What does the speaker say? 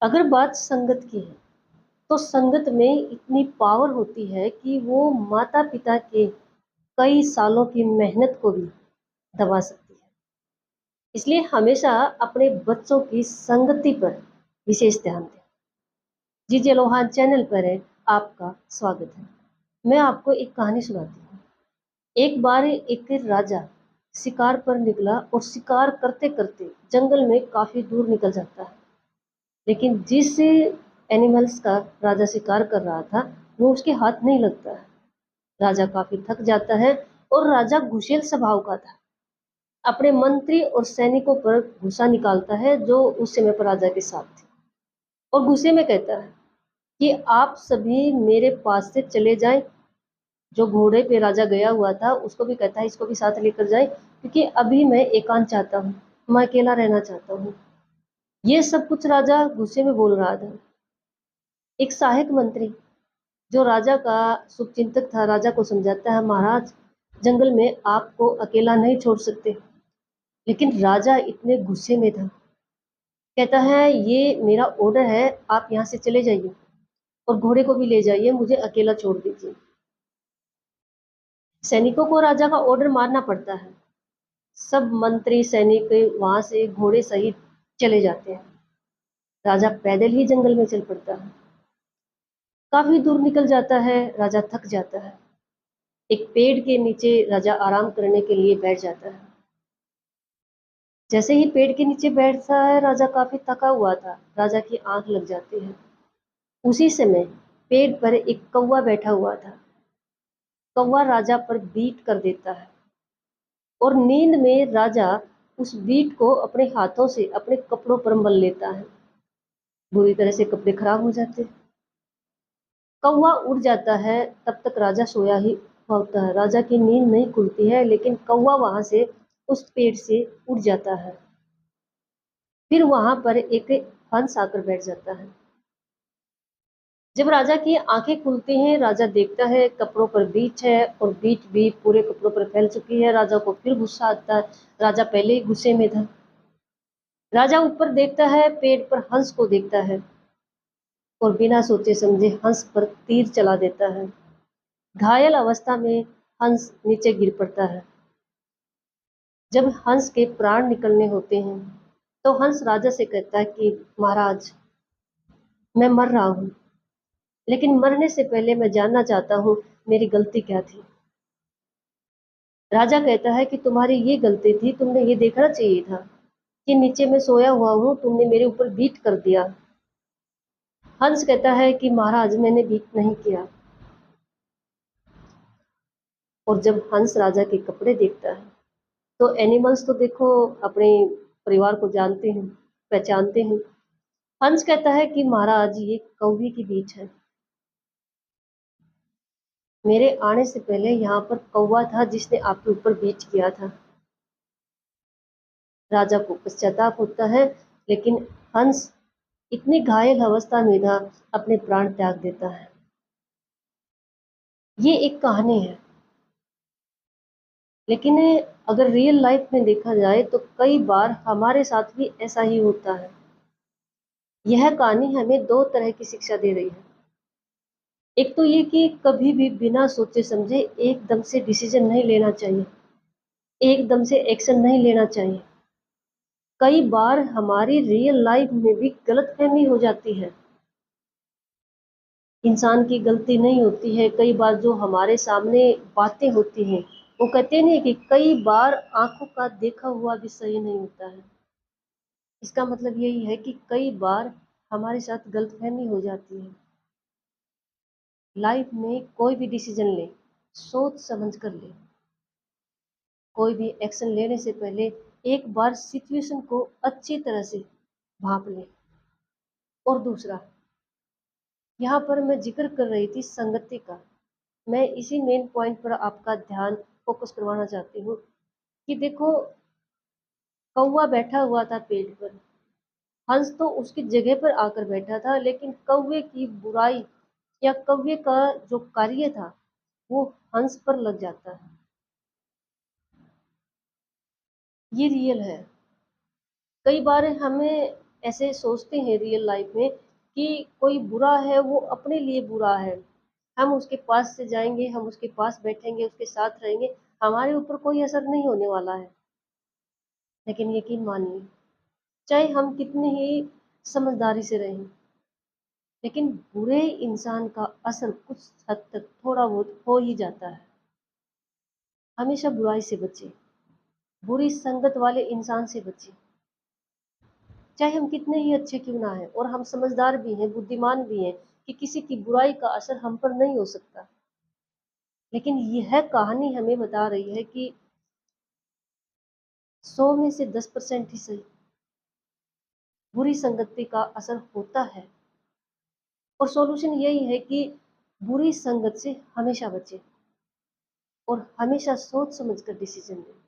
अगर बात संगत की है तो संगत में इतनी पावर होती है कि वो माता पिता के कई सालों की मेहनत को भी दबा सकती है। इसलिए हमेशा अपने बच्चों की संगति पर विशेष ध्यान दें। जीजे लोहान चैनल पर है, आपका स्वागत है। मैं आपको एक कहानी सुनाती हूँ। एक बार एक राजा शिकार पर निकला और शिकार करते करते जंगल में काफी दूर निकल जाता है। लेकिन जिस एनिमल्स का राजा शिकार कर रहा था वो उसके हाथ नहीं लगता है। राजा काफी थक जाता है और राजा घुसेल स्वभाव का था। अपने मंत्री और सैनिकों पर गुस्सा निकालता है जो उस समय पर राजा के साथ थे, और गुस्से में कहता है कि आप सभी मेरे पास से चले जाएं। जो घोड़े पे राजा गया हुआ था उसको भी कहता है इसको भी साथ लेकर जाए, क्योंकि अभी मैं एकांत चाहता हूँ, मैं अकेला रहना चाहता हूँ। ये सब कुछ राजा गुस्से में बोल रहा था। एक सहायक मंत्री जो राजा का शुभचिंतक था राजा को समझाता है, महाराज जंगल में आपको अकेला नहीं छोड़ सकते। लेकिन राजा इतने गुस्से में था, कहता है ये मेरा ऑर्डर है, आप यहाँ से चले जाइए और घोड़े को भी ले जाइए, मुझे अकेला छोड़ दीजिए। सैनिकों को राजा का ऑर्डर मानना पड़ता है। सब मंत्री सैनिक वहां से घोड़े सहित चले जाते हैं। राजा पैदल ही जंगल में चल पड़ता है। काफी दूर निकल जाता है, राजा थक जाता है। एक पेड़ के नीचे राजा आराम करने के लिए बैठ जाता है। जैसे ही पेड़ के नीचे बैठता है, राजा काफी थका हुआ था, राजा की आंख लग जाती है। उसी समय पेड़ पर एक कौवा बैठा हुआ था। कौवा राजा पर बीट कर देता है और नींद में राजा उस बीट को अपने हाथों से अपने कपड़ों पर मल लेता है। बुरी तरह से कपड़े खराब हो जाते हैं। कौवा उड़ जाता है, तब तक राजा सोया ही होता है। राजा की नींद नहीं खुलती है, लेकिन कौवा वहां से उस पेड़ से उड़ जाता है। फिर वहां पर एक हंस आकर बैठ जाता है। जब राजा की आंखें खुलती हैं, राजा देखता है कपड़ों पर बीच है और बीच भी पूरे कपड़ों पर फैल चुकी है। राजा को फिर गुस्सा आता है। राजा पहले ही गुस्से में था। राजा ऊपर देखता है, पेड़ पर हंस को देखता है और बिना सोचे समझे हंस पर तीर चला देता है। घायल अवस्था में हंस नीचे गिर पड़ता है। जब हंस के प्राण निकलने होते हैं तो हंस राजा से कहता है कि महाराज मैं मर रहा हूँ, लेकिन मरने से पहले मैं जानना चाहता हूँ मेरी गलती क्या थी। राजा कहता है कि तुम्हारी ये गलती थी, तुमने ये देखना चाहिए था कि नीचे मैं सोया हुआ हूँ, तुमने मेरे ऊपर बीट कर दिया। हंस कहता है कि महाराज मैंने बीट नहीं किया। और जब हंस राजा के कपड़े देखता है तो एनिमल्स तो देखो अपने परिवार को जानते हैं, पहचानते हैं। हंस कहता है कि महाराज ये कौवे की बीच है। मेरे आने से पहले यहाँ पर कौवा था जिसने आपके ऊपर बीच किया था। राजा को पश्चाताप होता है, लेकिन हंस इतनी घायल अवस्था में था, अपने प्राण त्याग देता है। ये एक कहानी है, लेकिन अगर रियल लाइफ में देखा जाए तो कई बार हमारे साथ भी ऐसा ही होता है। यह कहानी हमें दो तरह की शिक्षा दे रही है। एक तो ये कि कभी भी बिना सोचे समझे एकदम से डिसीजन नहीं लेना चाहिए, एकदम से एक्शन नहीं लेना चाहिए। कई बार हमारी रियल लाइफ में भी गलतफहमी हो जाती है। इंसान की गलती नहीं होती है, कई बार जो हमारे सामने बातें होती हैं, वो कहते नहीं कि कई बार आंखों का देखा हुआ भी सही नहीं होता है। इसका मतलब यही है कि कई बार हमारे साथ गलतफहमी हो जाती है। लाइफ में कोई भी डिसीजन ले, सोच समझ कर ले। कोई भी एक्शन लेने से पहले एक बार सिचुएशन को अच्छी तरह से भांप ले। और दूसरा, यहाँ पर मैं जिक्र कर रही थी संगति का। मैं इसी मेन पॉइंट पर आपका ध्यान फोकस करवाना चाहती हूँ कि देखो, कौवा बैठा हुआ था पेड़ पर, हंस तो उसकी जगह पर आकर बैठा था, लेकिन कौवे की बुराई या कौवे का जो कार्य था वो हंस पर लग जाता है। ये रियल है। कई बार हमें ऐसे सोचते हैं रियल लाइफ में कि कोई बुरा है वो अपने लिए बुरा है। हम उसके पास से जाएँगे, हम उसके पास बैठेंगे, उसके साथ रहेंगे, हमारे ऊपर कोई असर नहीं होने वाला है। लेकिन यकीन मानिए, चाहे हम कितने ही समझदारी से रहें, लेकिन बुरे इंसान का असर कुछ हद तक थोड़ा बहुत हो ही जाता है। हमेशा बुराई से बचें, बुरी संगत वाले इंसान से बचें। चाहे हम कितने ही अच्छे क्यों ना हैं और हम समझदार भी हैं, बुद्धिमान भी हैं कि किसी की बुराई का असर हम पर नहीं हो सकता। लेकिन यह कहानी हमें बता रही है कि 100 में से 10% ही सही बुरी संगति का असर होता है और सॉल्यूशन यही है कि बुरी संगत से हमेशा बचें और हमेशा सोच समझ कर डिसीजन लें।